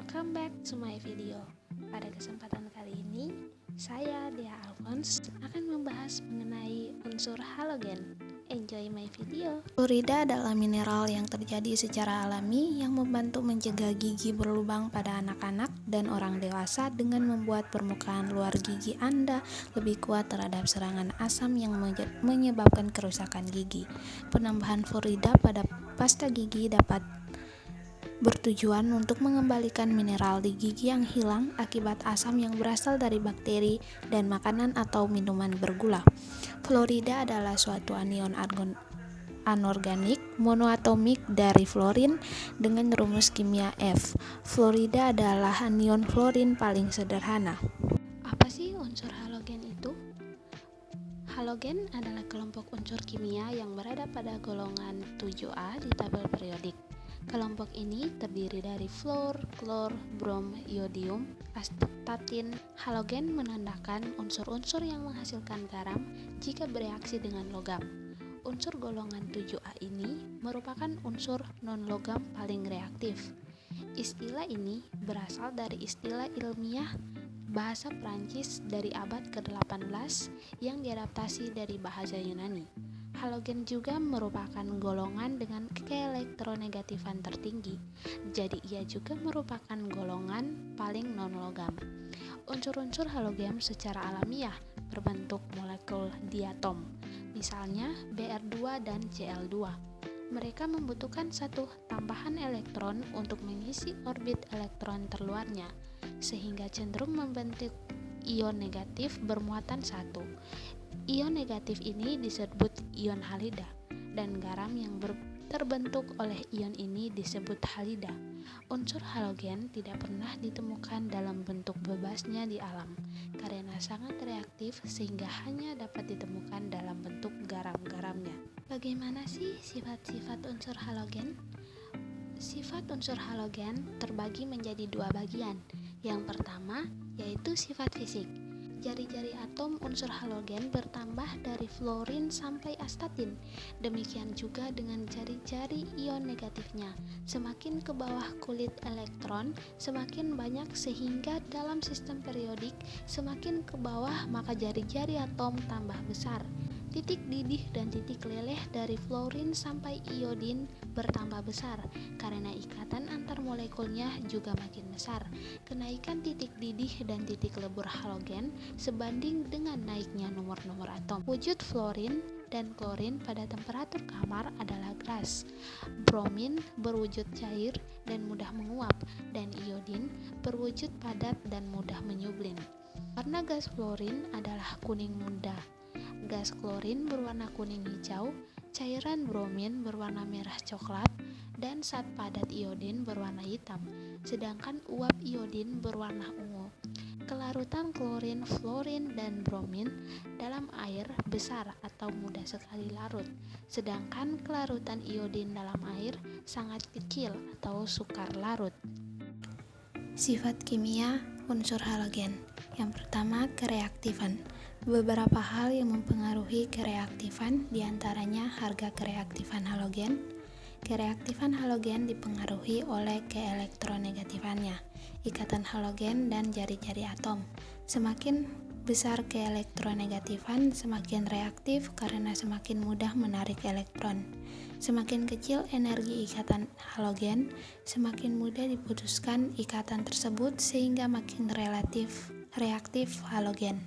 welcome back to my video. Pada kesempatan kali ini, saya Dea Alphonse akan membahas mengenai unsur halogen. Enjoy my video. Fluorida adalah mineral yang terjadi secara alami yang membantu mencegah gigi berlubang pada anak-anak dan orang dewasa dengan membuat permukaan luar gigi Anda lebih kuat terhadap serangan asam yang menyebabkan kerusakan gigi. Penambahan fluorida pada pasta gigi dapat bertujuan untuk mengembalikan mineral di gigi yang hilang akibat asam yang berasal dari bakteri dan makanan atau minuman bergula. Fluorida adalah suatu anion anorganik monoatomik dari fluorin dengan rumus kimia F. Fluorida adalah anion fluorin paling sederhana. Apa sih unsur halogen itu? Halogen adalah kelompok unsur kimia yang berada pada golongan 7A di tabel periodik. Kelompok ini terdiri dari fluor, klor, brom, iodium, astatin. Halogen menandakan unsur-unsur yang menghasilkan garam jika bereaksi dengan logam. Unsur golongan 7A ini merupakan unsur non-logam paling reaktif. Istilah ini berasal dari istilah ilmiah bahasa Prancis dari abad ke-18 yang diadaptasi dari bahasa Yunani. Halogen juga merupakan golongan dengan keelektronegatifan tertinggi, jadi ia juga merupakan golongan paling non-logam. Unsur-unsur halogen secara alamiah berbentuk molekul diatom, misalnya Br2 dan Cl2. Mereka membutuhkan satu tambahan elektron untuk mengisi orbit elektron terluarnya, sehingga cenderung membentuk ion negatif bermuatan satu. Ion negatif ini disebut ion halida, dan garam yang terbentuk oleh ion ini disebut halida. Unsur halogen tidak pernah ditemukan dalam bentuk bebasnya di alam, karena sangat reaktif sehingga hanya dapat ditemukan dalam bentuk garam-garamnya. Bagaimana sih sifat-sifat unsur halogen? Sifat unsur halogen terbagi menjadi dua bagian. Yang pertama yaitu sifat fisik. Jari-jari atom unsur halogen bertambah dari fluorin sampai astatin. Demikian juga dengan jari-jari ion negatifnya. Semakin ke bawah kulit elektron, semakin banyak sehingga dalam sistem periodik semakin ke bawah maka jari-jari atom tambah besar. Titik didih dan titik leleh dari fluorin sampai iodin bertambah besar karena ikatan antar molekulnya juga makin besar. Kenaikan titik didih dan titik lebur halogen sebanding dengan naiknya nomor-nomor atom. Wujud fluorin dan klorin pada temperatur kamar adalah gas. Bromin berwujud cair dan mudah menguap, dan iodin berwujud padat dan mudah menyublin. Warna gas fluorin adalah kuning muda. Gas klorin berwarna kuning hijau, cairan bromin berwarna merah coklat, dan zat padat iodin berwarna hitam, sedangkan uap iodin berwarna ungu. Kelarutan klorin, fluorin, dan bromin dalam air besar atau mudah sekali larut, sedangkan kelarutan iodin dalam air sangat kecil atau sukar larut. Sifat kimia unsur halogen. Yang pertama, kereaktifan. Beberapa hal yang mempengaruhi kereaktifan, diantaranya harga kereaktifan halogen. Kereaktifan halogen dipengaruhi oleh keelektronegatifannya, ikatan halogen dan jari-jari atom. Semakin besar keelektronegatifan, semakin reaktif karena semakin mudah menarik elektron. Semakin kecil energi ikatan halogen, semakin mudah diputuskan ikatan tersebut sehingga makin reaktif halogen.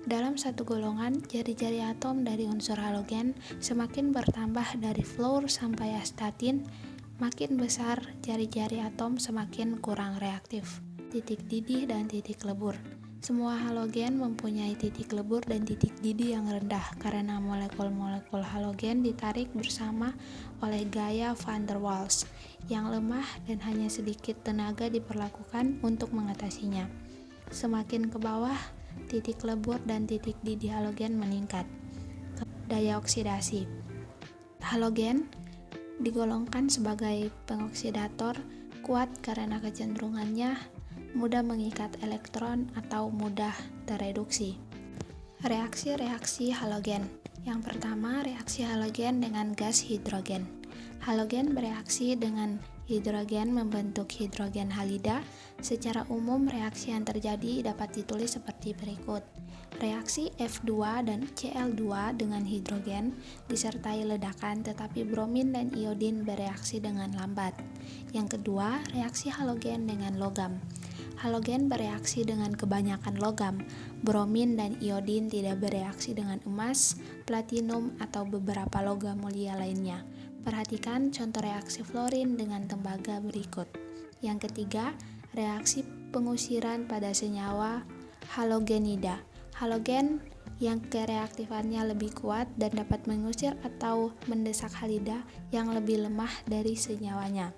Dalam satu golongan, jari-jari atom dari unsur halogen semakin bertambah dari fluor sampai astatin, makin besar jari-jari atom semakin kurang reaktif. Titik didih dan titik lebur. Semua halogen mempunyai titik lebur dan titik didih yang rendah karena molekul-molekul halogen ditarik bersama oleh gaya van der Waals yang lemah dan hanya sedikit tenaga diperlakukan untuk mengatasinya. Semakin ke bawah, titik lebur dan titik didih halogen meningkat. Daya oksidasi. Halogen digolongkan sebagai pengoksidator kuat karena kecenderungannya mudah mengikat elektron atau mudah tereduksi. Reaksi-reaksi halogen. Yang pertama, reaksi halogen dengan gas hidrogen. Halogen bereaksi dengan hidrogen membentuk hidrogen halida. Secara umum, reaksi yang terjadi dapat ditulis seperti berikut. Reaksi F2 dan Cl2 dengan hidrogen disertai ledakan, tetapi bromin dan iodin bereaksi dengan lambat. Yang kedua, reaksi halogen dengan logam. Halogen bereaksi dengan kebanyakan logam. Bromin dan iodin tidak bereaksi dengan emas, platinum, atau beberapa logam mulia lainnya. Perhatikan contoh reaksi fluorin dengan tembaga berikut. Yang ketiga, reaksi pengusiran pada senyawa halogenida. Halogen yang kereaktifannya lebih kuat dan dapat mengusir atau mendesak halida yang lebih lemah dari senyawanya.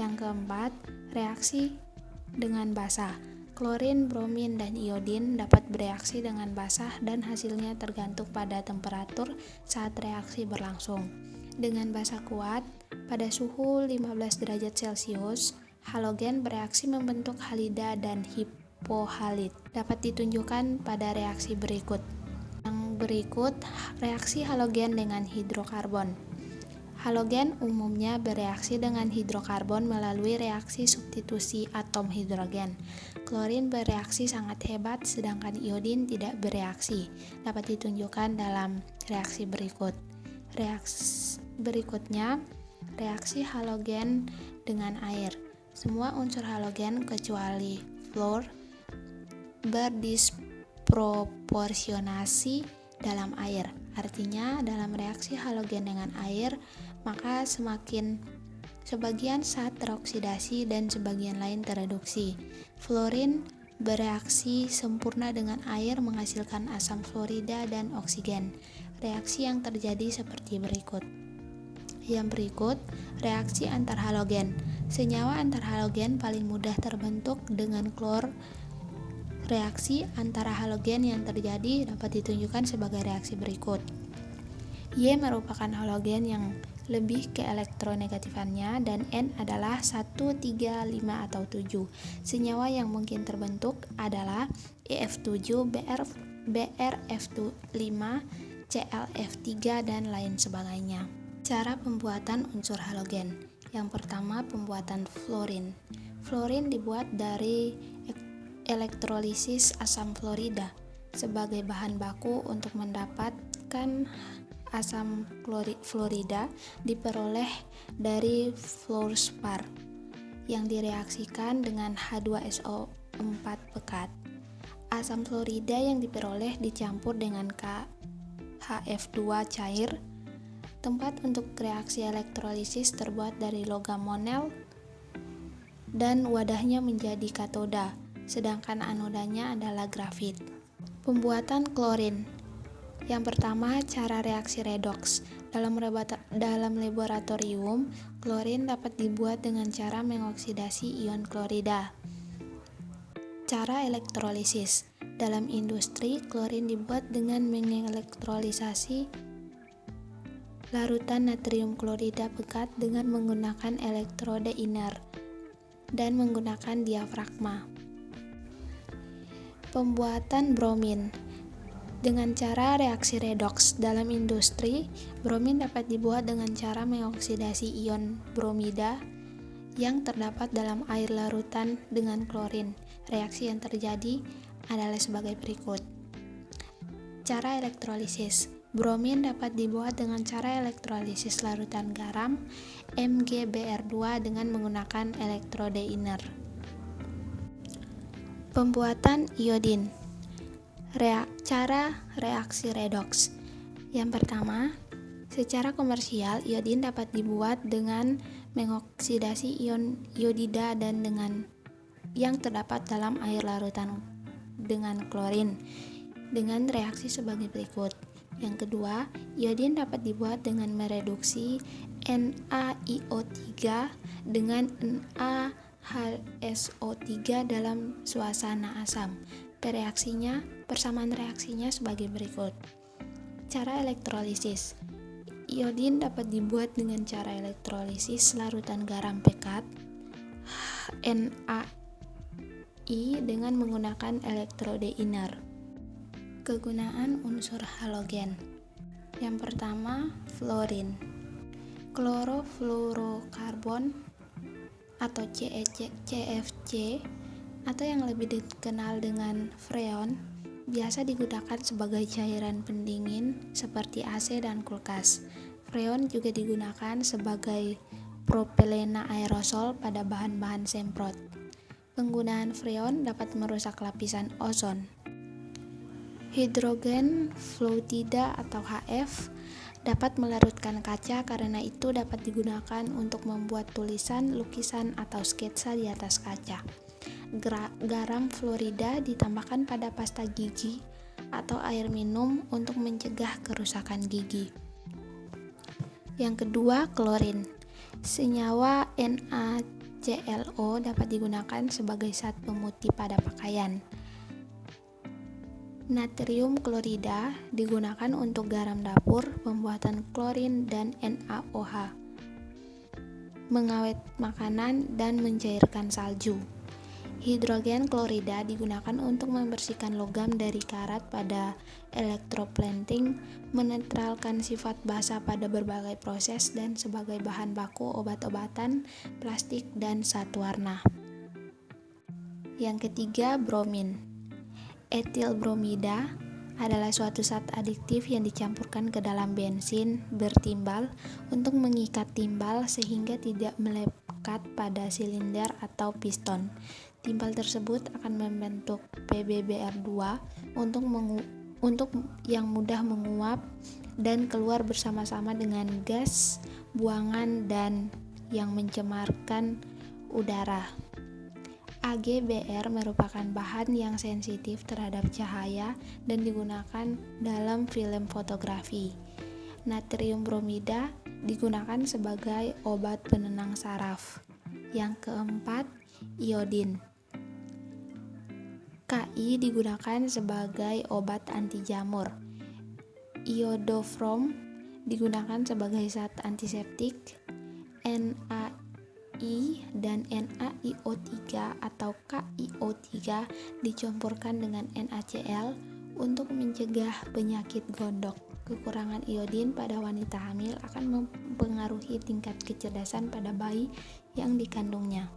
Yang keempat, reaksi dengan basa. Klorin, bromin, dan iodin dapat bereaksi dengan basah dan hasilnya tergantung pada temperatur saat reaksi berlangsung. Dengan basa kuat, pada suhu 15 derajat Celcius, halogen bereaksi membentuk halida dan hipohalid. Dapat ditunjukkan pada reaksi berikut. Yang berikut, reaksi halogen dengan hidrokarbon. Halogen umumnya bereaksi dengan hidrokarbon melalui reaksi substitusi atom hidrogen. Klorin bereaksi sangat hebat, sedangkan iodin tidak bereaksi. Dapat ditunjukkan dalam reaksi berikut. Reaksi berikutnya, reaksi halogen dengan air. Semua unsur halogen kecuali fluor berdisproporsionasi dalam air. Artinya, dalam reaksi halogen dengan air, maka sebagian saat teroksidasi dan sebagian lain tereduksi. Fluorin bereaksi sempurna dengan air menghasilkan asam fluorida dan oksigen. Reaksi yang terjadi seperti berikut. Yang berikut, reaksi antar halogen. Senyawa antar halogen paling mudah terbentuk dengan klor. Reaksi antara halogen yang terjadi dapat ditunjukkan sebagai reaksi berikut. Y merupakan halogen yang lebih ke elektronegatifannya dan N adalah 1, 3, 5, atau 7. Senyawa yang mungkin terbentuk adalah EF7, BrF5, ClF3, dan lain sebagainya. Cara pembuatan unsur halogen. Yang pertama, pembuatan fluorin. Fluorin dibuat dari elektrolisis asam fluorida sebagai bahan baku. Untuk mendapatkan asam fluorida diperoleh dari fluorspar yang direaksikan dengan H2SO4 pekat. Asam fluorida yang diperoleh dicampur dengan KHF2 cair. Tempat untuk reaksi elektrolisis terbuat dari logam monel dan wadahnya menjadi katoda, sedangkan anodanya adalah grafit. Pembuatan klorin. Yang pertama, cara reaksi redoks. Dalam laboratorium, klorin dapat dibuat dengan cara mengoksidasi ion klorida. Cara elektrolisis. Dalam industri, klorin dibuat dengan mengelektrolisasi larutan natrium klorida pekat dengan menggunakan elektrode inner dan menggunakan diafragma. Pembuatan bromin. Dengan cara reaksi redoks. Dalam industri, bromin dapat dibuat dengan cara mengoksidasi ion bromida yang terdapat dalam air larutan dengan klorin. Reaksi yang terjadi adalah sebagai berikut. Cara elektrolisis. Bromin dapat dibuat dengan cara elektrolisis larutan garam MgBr2 dengan menggunakan elektrode inner. Pembuatan iodin. Cara reaksi redoks. Yang pertama, secara komersial iodin dapat dibuat dengan mengoksidasi ion iodida dan dengan yang terdapat dalam air larutan dengan klorin dengan reaksi sebagai berikut. Yang kedua, iodin dapat dibuat dengan mereduksi NaIO3 dengan NaHSO3 dalam suasana asam. Persamaan reaksinya sebagai berikut. Cara elektrolisis. Iodin dapat dibuat dengan cara elektrolisis larutan garam pekat NaI dengan menggunakan elektrode inner. Kegunaan unsur halogen. Yang pertama, fluorin. Klorofluorokarbon atau CFC atau yang lebih dikenal dengan freon biasa digunakan sebagai cairan pendingin seperti AC dan kulkas. Freon juga digunakan sebagai propelena aerosol pada bahan-bahan semprot. Penggunaan freon dapat merusak lapisan ozon. Hidrogen fluorida atau HF dapat melarutkan kaca, karena itu dapat digunakan untuk membuat tulisan, lukisan, atau sketsa di atas kaca. Garam fluorida ditambahkan pada pasta gigi atau air minum untuk mencegah kerusakan gigi. Yang kedua, klorin. Senyawa NaClO dapat digunakan sebagai zat pemutih pada pakaian. Natrium klorida digunakan untuk garam dapur, pembuatan klorin dan NaOH, mengawet makanan dan mencairkan salju. Hidrogen klorida digunakan untuk membersihkan logam dari karat pada elektroplating, menetralkan sifat basa pada berbagai proses, dan sebagai bahan baku obat-obatan, plastik, dan zat warna. Yang ketiga, bromin. Etil bromida adalah suatu zat adiktif yang dicampurkan ke dalam bensin bertimbal untuk mengikat timbal sehingga tidak melekat pada silinder atau piston. Timbal tersebut akan membentuk PbBr2 untuk yang mudah menguap dan keluar bersama-sama dengan gas buangan dan yang mencemarkan udara. AgBr merupakan bahan yang sensitif terhadap cahaya dan digunakan dalam film fotografi. Natrium bromida digunakan sebagai obat penenang saraf. Yang keempat, iodin. Ki digunakan sebagai obat anti jamur. Iodofrom digunakan sebagai zat antiseptik. NaI dan NaIO3 atau KIO3 dicampurkan dengan NaCl untuk mencegah penyakit gondok. Kekurangan iodin pada wanita hamil akan mempengaruhi tingkat kecerdasan pada bayi yang dikandungnya.